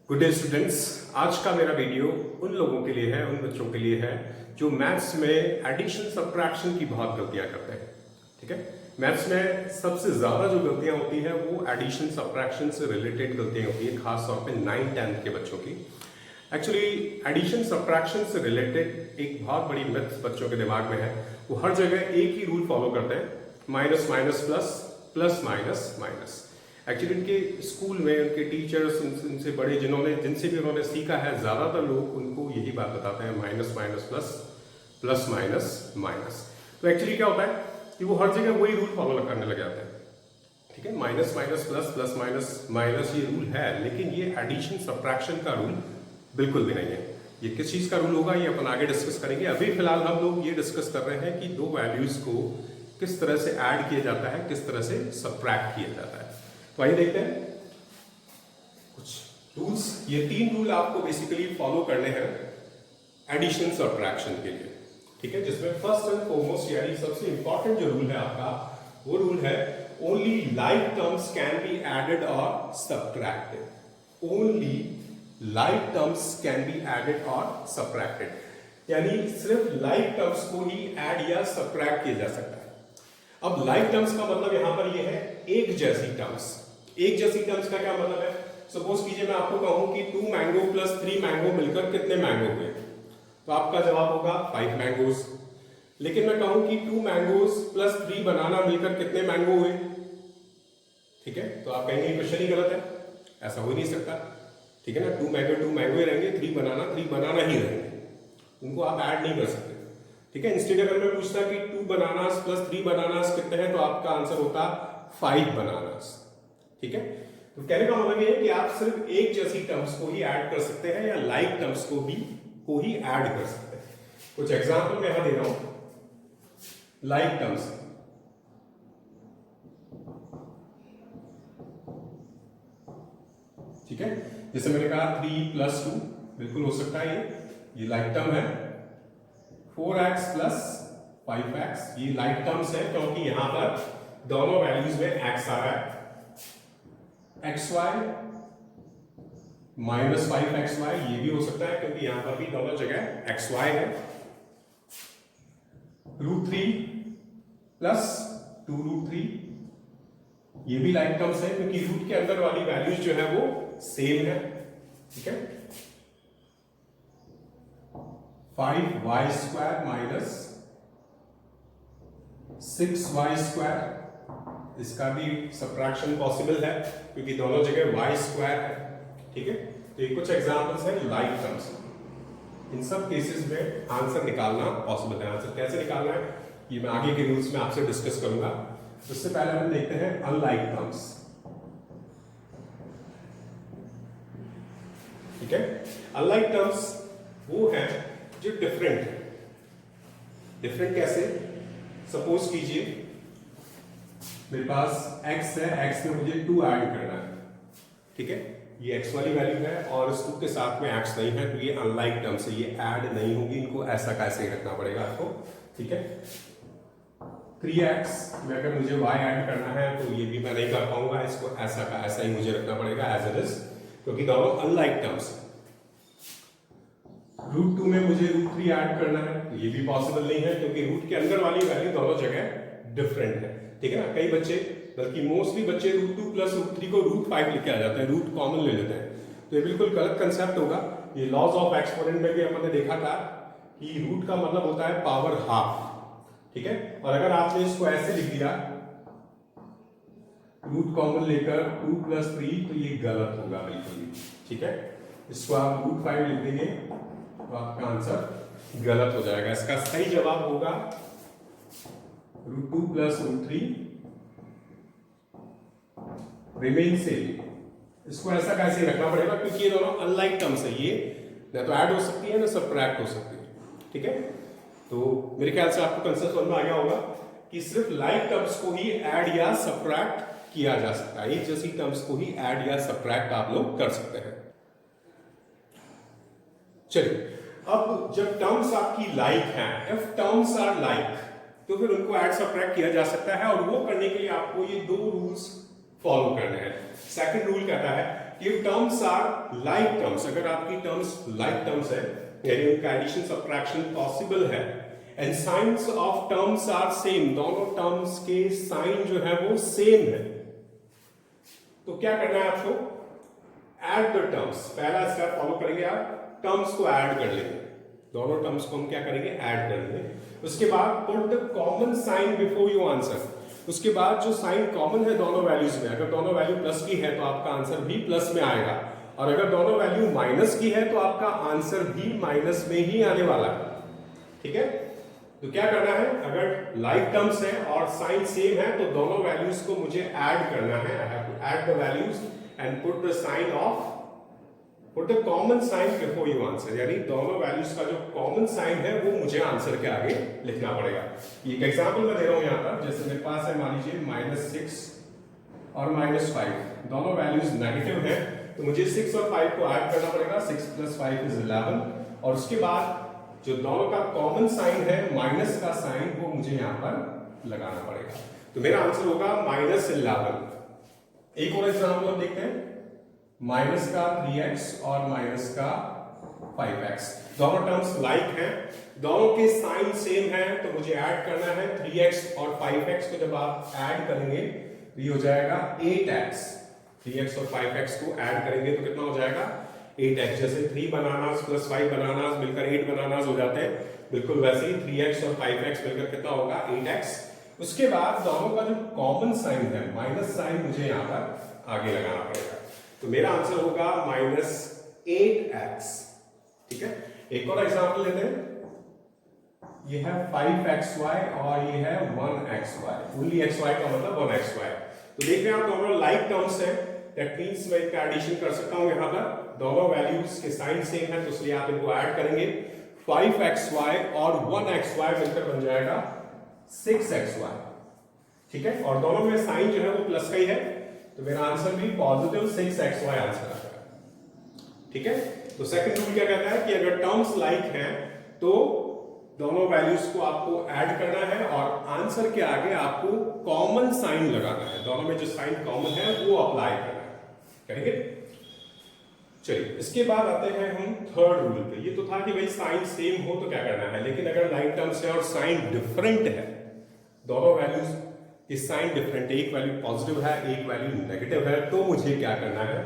Good day students. आज का मेरा वीडियो उन लोगों के लिए है, उन बच्चों के लिए है जो मैथ्स में एडिशन सब्ट्रैक्शन की बहुत गलतियां करते हैं। ठीक है, मैथ्स में सबसे ज्यादा जो गलतियां होती है वो एडिशन सब्ट्रैक्शन से रिलेटेड गलतियां होती है, खास तौर पे 9th-10th के बच्चों की। एक्चुअली एडिशन सब्ट्रैक्शन से रिलेटेड एक बहुत बड़ी मिथ बच्चों के दिमाग में है। वो हर जगह एक ही रूल फॉलो करते हैं, minus minus plus, plus minus minus. Actually उनके स्कूल में उनके टीचर्स, उनसे बड़े जिनसे भी उन्होंने सीखा है, ज़्यादातर लोग उनको यही बात बताते हैं, minus minus plus, plus minus minus. तो एक्चुअली क्या होता है कि वो हर जगह वही रूल फॉलो करने लग जाते हैं। ठीक है, minus minus plus, plus minus minus ये रूल है, लेकिन ये एडिशन सब्ट्रैक्शन का रूल बिल्कुल भी नहीं है। ये किस चीज़ का रूल होगा ये अपन आगे डिस्कस करेंगे। अभी फिलहाल हम लोग ये डिस्कस कर रहे हैं कि दो वैल्यूज़ को किस तरह से ऐड किया जाता है, किस तरह से सब्ट्रैक्ट किया जाता है। तो आइए देखते हैं कुछ रूल्स। ये 3 रूल आपको बेसिकली फॉलो करने हैं एडिशन सब्ट्रैक्शन के लिए। ठीक है, जिसमें फर्स्ट एंड फॉरमोस्ट यानी सबसे इंपॉर्टेंट जो रूल है आपका, वो रूल है only like terms can be added और subtracted. Only like terms can be added और सब्ट्रैक्टेड, यानी सिर्फ लाइक टर्म्स को ही ऐड या सब्ट्रैक्ट किया जा सकता है। अब लाइक टर्म्स का मतलब यहां पर ये है एक जैसी टर्म्स। एक जैसी टर्म्स का क्या मतलब है? सपोज कीजिए मैं आपको कहूं कि 2 मैंगो प्लस 3 मैंगो मिलकर कितने मैंगो हुए, तो आपका जवाब होगा 5 मैंगोज। लेकिन मैं कहूं कि 2 मैंगोज प्लस 3 बनाना मिलकर कितने मैंगो हुए, ठीक है, तो आप कहेंगे क्वेश्चन ही गलत है, ऐसा हो ही नहीं सकता। ठीक है ना, 2 मैंगो ही रहेंगे, 3 बनाना ही रहेंगे, उनको आप ऐड नहीं कर सकते। ठीक है, इंस्टेड अगर मैं पूछता कि 2 बनानास प्लस 3 बनानास कितने हैं, तो आपका आंसर होता 5 बनानास। ठीक है, तो कहने का मतलब ये है कि आप सिर्फ एक जैसी टर्म्स को ही ऐड कर सकते हैं या लाइक टर्म्स को ही ऐड कर सकते हैं। कुछ एग्जांपल मैं यहां दे रहा हूं लाइक टर्म्स। ठीक है, जैसे मैंने कहा 3 प्लस 2 बिल्कुल हो सकता है, ये लाइक टर्म है। 4x प्लस 5x ये लाइक टर्म्स है, क्योंकि यहां पर दोनों वैल्यूज में x आ रहा है। xy माइनस 5xy ये भी हो सकता है, क्योंकि यहां पर भी दोनों जगह xy है। √3 प्लस 2√3 ये भी लाइक टर्म्स है, क्योंकि रूट के अंदर वाली वैल्यूज जो है वो सेम है। ठीक है, 5y² माइनस 6y², इसका भी सब्ट्रैक्शन पॉसिबल है, क्योंकि दोनों जगह y² है। ठीक है, तो ये कुछ एग्जांपल्स हैं लाइक टर्म्स। इन सब केसेस में आंसर निकालना पॉसिबल है। आंसर कैसे निकालना है ये मैं आगे के रूल्स में आपसे डिस्कस करूंगा। उससे पहले हम देखते हैं अनलाइक टर्म्स। ठीक है, अनलाइक टर्म्स वो है जो डिफरेंट है। डिफरेंट कैसे? सपोज कीजिए मेरे पास x है, x में मुझे 2 ऐड करना है। ठीक है, ये x वाली वैल्यू है और इस 2 के साथ में x नहीं है, तो ये अनलाइक टर्म्स है, ये ऐड नहीं होगी, इनको ऐसा कैसे रखना पड़ेगा आपको। ठीक है, 3x में अगर मुझे y ऐड करना है तो ये भी मैं नहीं कर पाऊंगा, इसको ऐसा का ऐसा ही मुझे रखना पड़ेगा एज इट इज, क्योंकि दोनों अनलाइक टर्म्स है। √2 में मुझे √3 ऐड करना है, तो ये भी पॉसिबल नहीं है, क्योंकि रूट के अंदर वाली वैल्यू दोनों जगह डिफरेंट है। ठीक है ना, कई बच्चे बल्कि मोस्टली बच्चे √2 प्लस √3 को √5 लिख के आ जाते हैं, रूट कॉमन ले लेते हैं, तो ये बिल्कुल गलत कंसेप्ट होगा। ये लॉज ऑफ एक्सपोनेंट में भी हमने देखा था कि रूट का मतलब होता है पावर हाफ। ठीक है, और अगर आपने इसको ऐसे लिख दिया रूट कॉमन लेकर 2 प्लस 3, तो ये गलत होगा बिल्कुल भी। ठीक है, इसको आप √5 लिख देंगे तो आपका आंसर गलत हो जाएगा। इसका सही जवाब होगा √2 प्लस √3 रिमेन सेम। इसको ऐसा कैसे रखना पड़ेगा, क्योंकि ये दोनों अनलाइक टर्म्स है, ये ना तो ऐड हो सकती है ना सब्ट्रैक्ट हो सकती है। ठीक है, तो मेरे ख्याल से आपको कंसेप्ट समझ में आ गया होगा कि सिर्फ लाइक टर्म्स को ही ऐड या सब्ट्रैक्ट किया जा सकता है। एक जैसी टर्म्स को ही ऐड या सब्ट्रैक्ट आप लोग कर सकते हैं। चलिए, अब जब टर्म्स आपकी लाइक हैं, इफ टर्म्स आर लाइक, तो फिर उनको ऐड सब्ट्रैक्ट किया जा सकता है, और वो करने के लिए आपको ये 2 रूल्स फॉलो करने हैं। सेकंड रूल कहता है कि टर्म्स आर लाइक टर्म्स, अगर आपकी टर्म्स लाइक टर्म्स है यानी उनका एडिशन सब्ट्रैक्शन पॉसिबल है, and signs of terms are same, दोनों टर्म्स के साइन जो है वो सेम है, तो क्या करना है आपको, ऐड द टर्म्स, पहला स्टेप फॉलो करेंगे आप, टर्म्स को ऐड कर लेंगे, दोनों टर्म्स को हम क्या करेंगे, ऐड कर लेंगे। उसके बाद put the common sign before you answer, उसके बाद जो साइन कॉमन है दोनों वैल्यूज में, अगर दोनों वैल्यू प्लस की है तो आपका आंसर भी प्लस में आएगा, और अगर दोनों वैल्यू माइनस की है तो आपका आंसर भी माइनस में ही आने वाला है। ठीक है, तो क्या करना है, अगर लाइक टर्म्स है और साइन सेम है तो दोनों वैल्यूज को मुझे ऐड करना है, I have to add the values and put the sign of, put the common sign before you answer, यानी दोनों वैल्यूज का जो कॉमन साइन है वो मुझे आंसर के आगे लिखना पड़ेगा। एक एग्जांपल मैं दे रहा हूं यहां पर, जैसे मेरे पास है मान लीजिए -6 और -5, दोनों वैल्यूज नेगेटिव है, तो मुझे 6 और 5 को ऐड करना पड़ेगा, 6 + 5 = 11, और उसके बाद जो दोनों का कॉमन साइन है माइनस का साइन वो मुझे यहां पर लगाना पड़ेगा, तो मेरा आंसर होगा -11। एक और एग्जांपल हम देखते हैं, माइनस का 3x और माइनस का 5x, दोनों टर्म्स लाइक हैं, दोनों के साइन सेम हैं, तो मुझे ऐड करना है 3x और 5x को, जब आप ऐड करेंगे तो ये हो जाएगा 8x, 3x और 5x को ऐड करेंगे तो कितना हो जाएगा 8x, जैसे 3 बनानास + 5 बनानास मिलकर 8 बनानास हो जाते हैं, बिल्कुल वैसे ही 3x और 5x मिलकर कितना होगा 8x। उसके बाद दोनों का जो कॉमन साइन है माइनस साइन मुझे यहां पर आगे लगाना पड़ेगा, तो मेरा आंसर होगा -8x। ठीक है, एक और एग्जांपल लेते हैं, ये है 5xy और ये है 1xy, ओनली xy का मतलब 1xy, तो देख रहे हैं आप दोनों लाइक टर्म्स हैं, दैट मींस मैं इनका एडिशन कर सकता हूं, यहां पर दोनों वैल्यूज के साइन सेम है तो इसलिए आप इनको ऐड करेंगे, 5xy और 1xy मिलकर बन जाएगा 6xy। ठीक है, और दोनों में साइन जो है वो प्लस का ही है, तो मेरा आंसर भी पॉजिटिव 6xy आंसर आ जाएगा। ठीक है, तो सेकंड रूल क्या कहता है कि अगर टर्म्स लाइक हैं तो दोनों वैल्यूज को आपको ऐड करना है और आंसर के आगे आपको कॉमन साइन लगाना है, दोनों में जो साइन कॉमन है वो अप्लाई करना है, करेंगे। चलिए, इसके बाद आते हैं हम थर्ड रूल पे। ये तो था कि भाई साइन सेम हो तो क्या करना है, लेकिन अगर लाइक टर्म्स है और साइन डिफरेंट है, दोनों वैल्यूज की साइन डिफरेंट है, एक वैल्यू पॉजिटिव है एक वैल्यू नेगेटिव है, तो मुझे क्या करना है,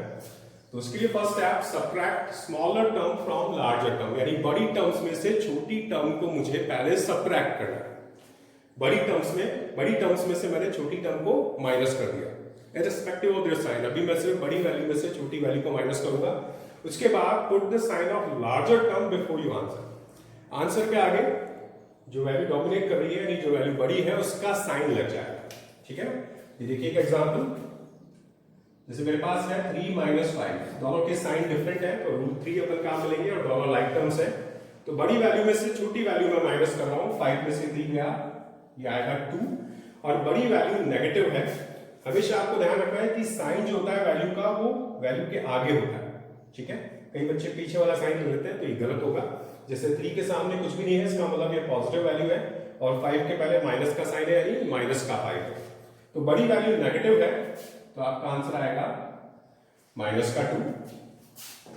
तो उसके लिए first step, subtract smaller term from larger term, यानी बड़ी टर्म्स में से छोटी टर्म को मुझे पहले सब्ट्रैक्ट करना है। बड़ी टर्म्स में से मैंने छोटी टर्म को माइनस कर दिया इररिस्पेक्टिव ऑफ देयर साइन, अभी मैं सिर्फ बड़ी वैल्यू में से छोटी वैल्यू को माइनस करूंगा। उसके बाद put the sign of larger term before you answer, answer के आगे जो वैल्यू डोमिनेट कर रही है यानी जो वैल्यू बड़ी है उसका साइन लग जाएगा। ठीक है ना, ये देखिए एक एग्जांपल, जैसे मेरे पास है 3 - 5, दोनों के साइन डिफरेंट है तो √3 अपन काम लेंगे और दोनों लाइक टर्म्स है, तो बड़ी वैल्यू में से छोटी वैल्यू में माइनस कर रहा हूं, 5 में से 3 गया, ये आएगा 2, और बड़ी वैल्यू नेगेटिव है। हमेशा आपको ध्यान रखना है कि साइन जो होता है वैल्यू का वो वैल्यू के आगे होता है। ठीक है, कई बच्चे पीछे वाला साइन लेते हैं तो ये गलत होगा, जैसे 3 के सामने कुछ भी नहीं है इसका मतलब ये पॉजिटिव वैल्यू है, और 5 के पहले माइनस का साइन है यानी माइनस का 5 है, तो बड़ी वैल्यू नेगेटिव है तो आपका आंसर आएगा -2।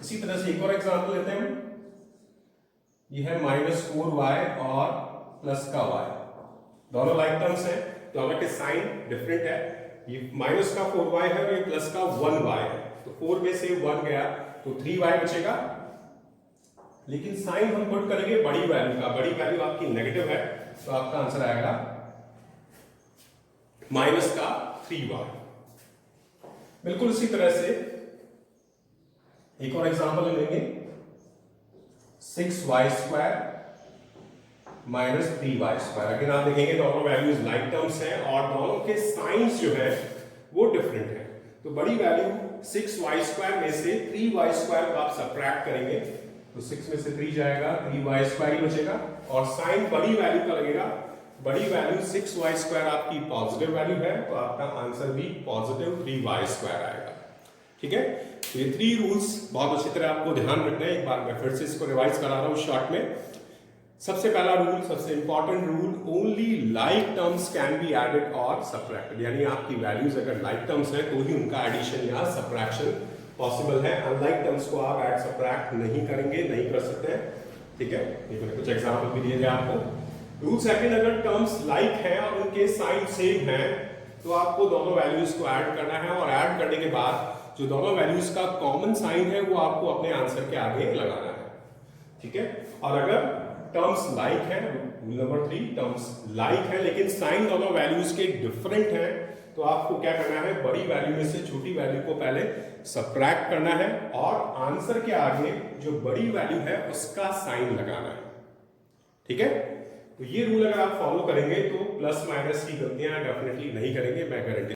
इसी तरह से एक और एग्जांपल लेते हैं, ये है -4y और प्लस का y, दोनों लाइक टर्म्स हैं, दोनों के साइन डिफरेंट है, ये माइनस का 4y है और ये प्लस का 1y है, तो 4 में से 1 गया तो 3y बचेगा, लेकिन साइन हम पुट करेंगे बड़ी वैल्यू का, बड़ी वैल्यू आपकी नेगेटिव है तो आपका आंसर आएगा -3y। बिल्कुल इसी तरह से एक और एग्जांपल लेंगे, 6y² - 3y², अगर आप देखेंगे दोनों वैल्यूज लाइक टर्म्स हैं और दोनों के साइंस जो है वो डिफरेंट है, तो बड़ी वैल्यू 6y² में से 3y² को आप सब्ट्रैक्ट करेंगे तो 6 में से 3 जाएगा, 3y² ही बचेगा, और साइन बड़ी वैल्यू का लगेगा, बड़ी वैल्यू 6y² आपकी पॉजिटिव वैल्यू है तो आपका आंसर भी पॉजिटिव 3y² आएगा। ठीक है, तो ये 3 रूल्स बहुत अच्छी तरह आपको ध्यान रखना है, एक बार मैं फिर से इसको रिवाइज करा रहा हूं शॉर्ट में। सबसे पहला रूल, सबसे important rule, only like terms can be added और सब्ट्रैक्टेड, यानी आपकी वैल्यूज अगर लाइक टर्म्स है तो ही उनका एडिशन या सब्ट्रैक्शन पॉसिबल है। अनलाइक टर्म्स को आप ऐड सब्ट्रैक्ट नहीं करेंगे, नहीं कर सकते हैं, ठीक है। ये मैंने कुछ एग्जाम्पल भी दिए थे आपको। रूल सेकंड, अगर टर्म्स लाइक हैं और उनके साइन सेम हैं तो आपको दोनों वैल्यूज को ऐड करना है, और ऐड करने के बाद जो दोनों वैल्यूज का कॉमन साइन है वो आपको अपने आंसर के आगे लगाना है, ठीक है। और अगर टर्म्स लाइक है, रूल नंबर 3, टर्म्स लाइक है लेकिन साइन दोनों वैल्यूज के डिफरेंट है, तो आपको क्या करना है, बड़ी वैल्यू में से छोटी वैल्यू को पहले सब्ट्रैक्ट करना है और आंसर के आगे जो बड़ी वैल्यू है उसका साइन लगाना है, ठीक है। तो ये रूल अगर आप फॉलो करेंगे तो प्लस माइनस की गलतियां डेफिनेटली नहीं करेंगे, मैं गारंटी